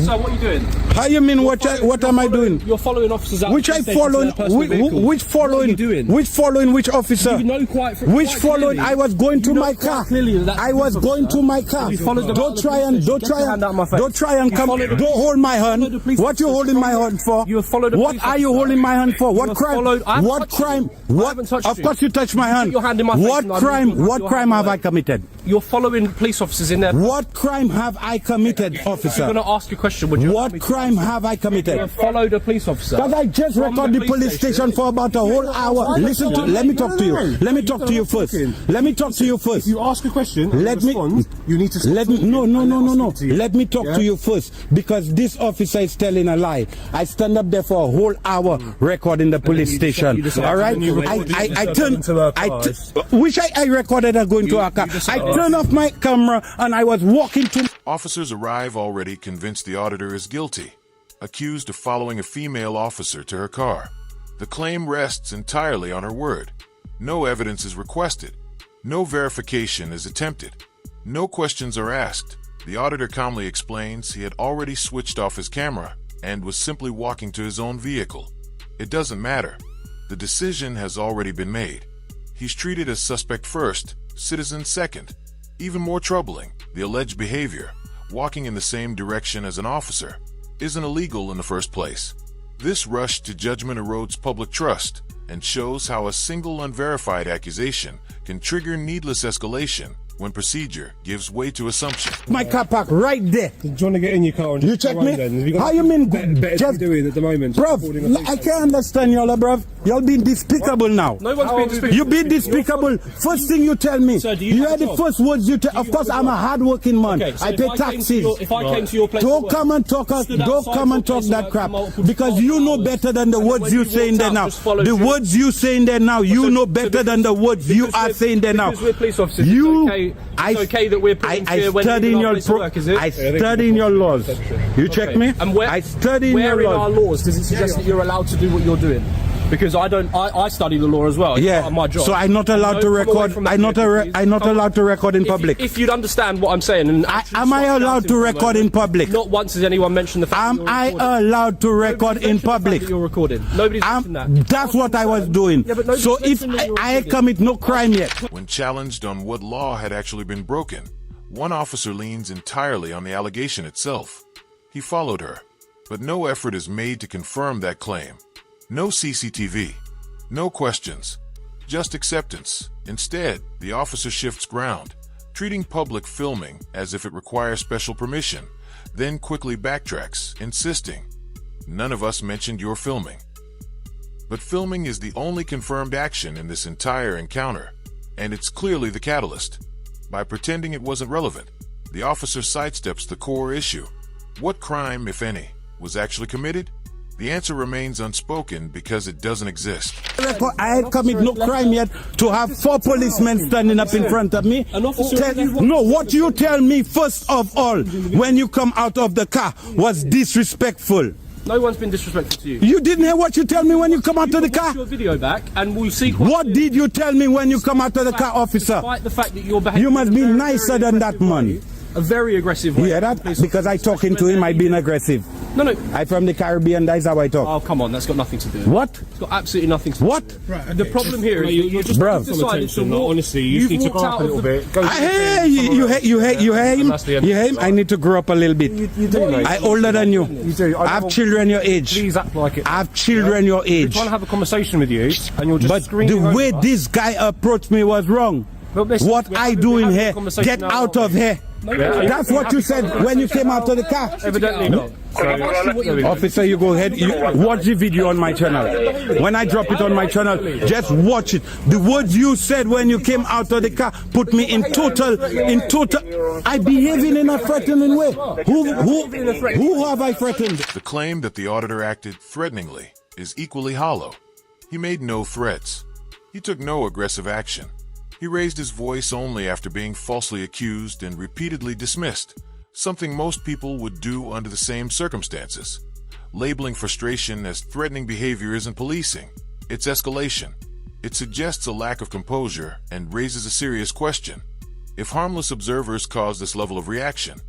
So what are you doing? How you mean? What am I doing? You're following officers out. Which I following? Which following? What are you doing? Which following? Which officer? You know which following? I was going to my car. I was going to my car. Don't try and come. Don't hold my hand. What you holding my hand for? You followed. What are you holding my hand for? What crime? What crime? What? Of course you touched my hand. What crime? What crime have I committed? You're following police officers in there. What crime have I committed, officer? I'm going to ask you a question. Would you? What crime have I committed? You followed a police officer. Because I just recorded the police station for about a whole hour. Listen to. Let me talk to you. Let me talk to you first. Let me talk to you first. If you ask a question, let me. You need to. Let me. No. Let me talk to you first, because this officer is telling a lie. I stand up there for a whole hour recording the police station. All right. Which I recorded going to our car. I turned off my camera and I was walking to. Officers arrive already convinced the auditor is guilty, accused of following a female officer to her car. The claim rests entirely on her word. No evidence is requested. No verification is attempted. No questions are asked. The auditor calmly explains he had already switched off his camera and was simply walking to his own vehicle. It doesn't matter. The decision has already been made. He's treated as suspect first, citizen second. Even more troubling, the alleged behavior, walking in the same direction as an officer, isn't illegal in the first place. This rush to judgment erodes public trust and shows how a single unverified accusation can trigger needless escalation when procedure gives way to assumption. My car park right there. Do you want to get in your car and you check me? How you mean? Just doing at the moment, bruv. I can't understand y'all, bruv. Y'all being despicable now. No one's being despicable. You be despicable. First thing you tell me. Sir, you are the first words you tell. Of course, I'm a hard-working man. Okay, so I pay taxes. If I came to your place, don't come and talk that crap, because you know better than the words you saying there now. The words you saying there now, you know better than the words you are saying there now. Because we're police officers, it's okay that we're putting here when study in your work, is it? I study in your laws. You check me? And where, I study in your our laws does it suggest that you're allowed to do what you're doing? Because I don't. I study the law as well. It's part of my job. So I'm not allowed to record. I'm not allowed to record in public. If you'd understand what I'm saying, and am I allowed to record in public? Not once has anyone mentioned the fact. Am I allowed to record in public? You're recording. Nobody's mentioned that. That's what I was doing. Yeah, so if I commit no crime yet. When challenged on what law had actually been broken, one officer leans entirely on the allegation itself. He followed her, but no effort is made to confirm that claim. No CCTV, no questions, just acceptance. Instead, the officer shifts ground, treating public filming as if it requires special permission, then quickly backtracks, insisting, "None of us mentioned your filming." But filming is the only confirmed action in this entire encounter, and it's clearly the catalyst. By pretending it wasn't relevant, the officer sidesteps the core issue. What crime, if any, was actually committed? The answer remains unspoken because it doesn't exist. I commit no crime yet to have 4 policemen standing up in front of me. No, what you tell me first of all when you come out of the car was disrespectful. No one's been disrespectful to you. You didn't hear what you tell me when you come out of the car? Your video back and we'll see. What did you tell me when you come out of the car, officer? Despite the fact that you're behaving, you must be nicer than that man. A very aggressive way. Yeah, that because I talking to him, I being aggressive. No. I from the Caribbean, that's how I talk. Oh, come on, that's got nothing to do with it. What? It's got absolutely nothing to do with it. What? The problem here is you're just decided to walk. Honestly, you need to grow up a little bit. Hey, you hear him? You hear him? I need to grow up a little bit. You do, mate. I older than you. You do. I have children your age. Please act like it. I have children your age. I'm trying to have a conversation with you, and you're just But the way this guy approached me was wrong. What I do in here, get out of here. That's what you said when you came out of the car. Evidently not. Officer, you go ahead. You watch the video on my channel. When I drop it on my channel, just watch it. The words you said when you came out of the car put me in total. I behaving in a threatening way. Who have I threatened? The claim that the auditor acted threateningly is equally hollow. He made no threats. He took no aggressive action. He raised his voice only after being falsely accused and repeatedly dismissed, something most people would do under the same circumstances. Labeling frustration as threatening behavior isn't policing, it's escalation. It suggests a lack of composure and raises a serious question. If harmless observers cause this level of reaction,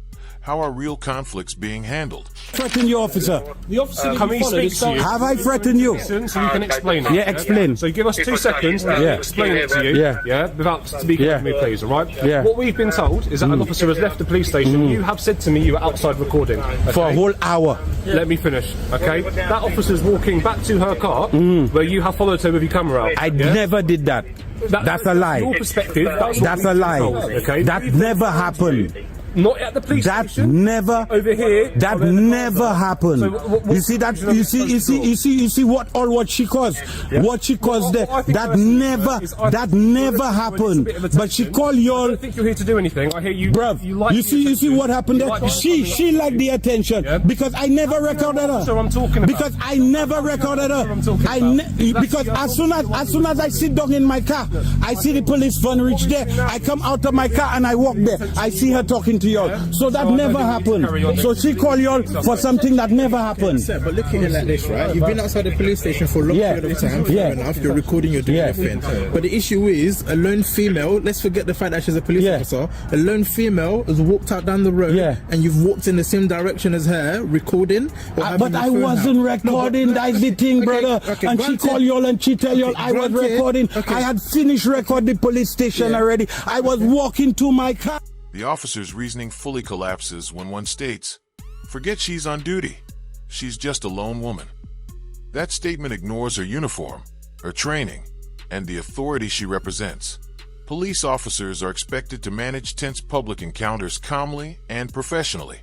How are real conflicts being handled? Threaten you, officer. The officer that Can you we followed speak is to you? Have I threatened you? Listen, so you can explain it. Yeah, explain. So give us 2 seconds and Yeah. explain it to you. Yeah. Without speaking Yeah. to me, please, all right? Yeah. What we've been told is that an officer has left the police station. You have said to me you were outside recording. Okay? For a whole hour. Let me finish, okay? That officer's walking back to her car where you have followed her with your camera out. I never did that. That's a lie. Your perspective, that's what That's a we've been lie. told, okay? That never happened. Not at the police That station. never. Over here. That or in the never car. happened. So what You see that? You see what she caused. What she caused there. That never happened. But she called I y'all. don't think you're here to do anything. I hear you. Bruv, like you the see attention. what happened You there? like the She liked the attention because I never recorded So her. I'm talking about. Because I never recorded her. I'm talking about. Because as soon as I sit down in my car, I see the police van reach there. I come out of my car and I walk there. I see her talking to y'all. So that never happened. So she called y'all for something that never happened. Sir, but look at it like this, right? You've been outside the police station for a long Yeah. period of time, fair Yeah. enough, you're recording, you're doing Yeah. your thing. But the issue is, a lone female, let's forget the fact that she's a police Yeah. officer, a lone female has walked out down the road Yeah. and you've walked in the same direction as her, recording. Or having But your I phone wasn't out. recording, that's the thing, brother. okay, And she granted. called y'all and she tell y'all I was granted. recording. Okay. I had finished recording the police station already. I was walking to my car. The officer's reasoning fully collapses when one states, "Forget she's on duty. She's just a lone woman." That statement ignores her uniform, her training, and the authority she represents. Police officers are expected to manage tense public encounters calmly and professionally.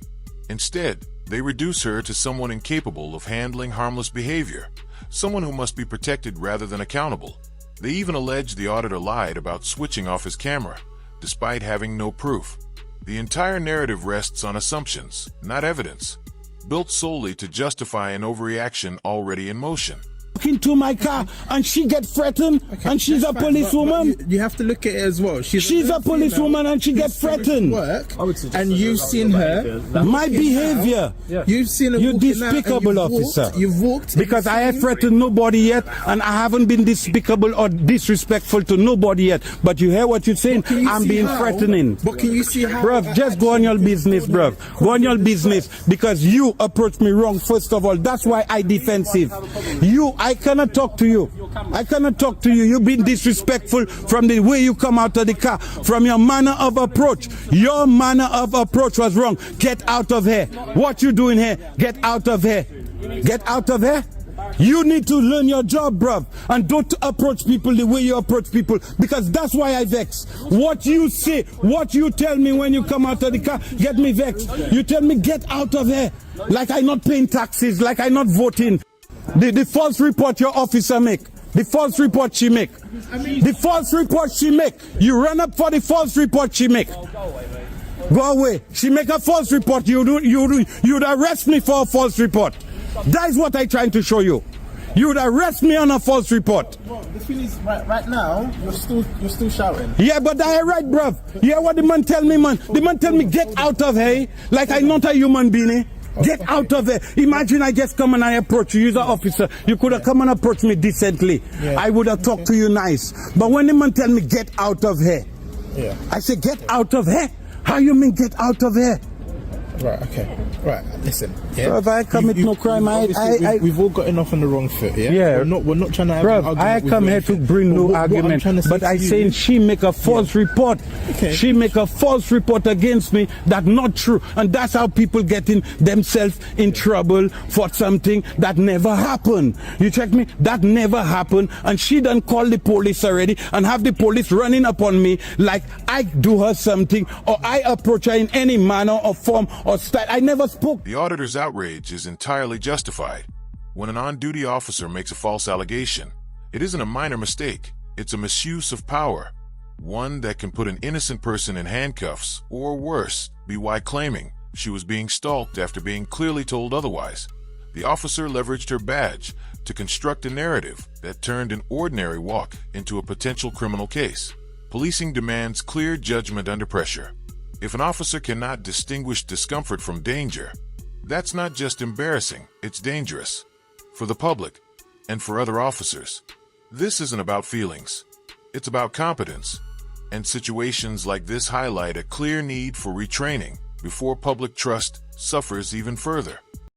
Instead, they reduce her to someone incapable of handling harmless behavior, someone who must be protected rather than accountable. They even allege the auditor lied about switching off his camera, despite having no proof. The entire narrative rests on assumptions, not evidence, built solely to justify an overreaction already in motion. Into my car and she get threatened and she's a That's fine, policewoman. but you have to look at it as well. She's a lone policewoman female and she get who's finished threatened. Work, I would suggest and that you've that's seen not her. My walking behavior. out, You've seen her. You're walking out and despicable, you've officer. Walked, you've walked Because I have you've threatened nobody yet, and I haven't been despicable or disrespectful to nobody yet. But you hear what you're saying? Can you I'm see being how? threatening. But can you see how? Bruv, just go on your business, bruv. Go on your business because you approached me wrong, first of all. That's why I defensive. I cannot talk to you. I cannot talk to you. You've been disrespectful from the way you come out of the car, from your manner of approach. Your manner of approach was wrong. Get out of here. What you doing here? Get out of here. Get out of here. You need to learn your job, bruv, and don't approach people the way you approach people, because that's why I vex. What you say, what you tell me when you come out of the car, get me vexed. You tell me get out of here, like I not paying taxes, like I not voting. The false report your officer make, the false report she make, the false report she make. You run up for the false report she make. Go away. She make a false report. You'd arrest me for a false report. That is what I'm trying to show you. You'd arrest me on a false report. Well, the thing is, right now, you're still shouting. Yeah, but I right, bruv. Yeah, what the man tell me, man? The man tell me get out of here, like I'm not a human being. Eh? Get out of there. Imagine I just come and I approach you. You're an officer. You could have come and approached me decently. Yeah. I would have talked to you nice. But when the man tell me get out of here, Yeah. I say get out of here. How you mean get out of here? Right. Okay. Right. Listen. Yeah. So if I commit no crime, we've all gotten off on the wrong foot. Yeah. Yeah. We're not trying to have an Bruv, argument I with come you or here to anything. bring But no what I'm argument, trying to say but to I you saying is- she make a false report. Okay. She make a false report against me that not true, and that's how people getting themselves in trouble for something that never happened. You check me? That never happened, and she done call the police already and have the police running upon me like I do her something or I approach her in any manner or form or style. I never spoke. The auditor's outrage is entirely justified. When an on-duty officer makes a false allegation, it isn't a minor mistake. It's a misuse of power, one that can put an innocent person in handcuffs, or worse, be why claiming she was being stalked after being clearly told otherwise. The officer leveraged her badge to construct a narrative that turned an ordinary walk into a potential criminal case. Policing demands clear judgment under pressure. If an officer cannot distinguish discomfort from danger, that's not just embarrassing, it's dangerous. For the public, and for other officers. This isn't about feelings. It's about competence. And situations like this highlight a clear need for retraining, before public trust suffers even further.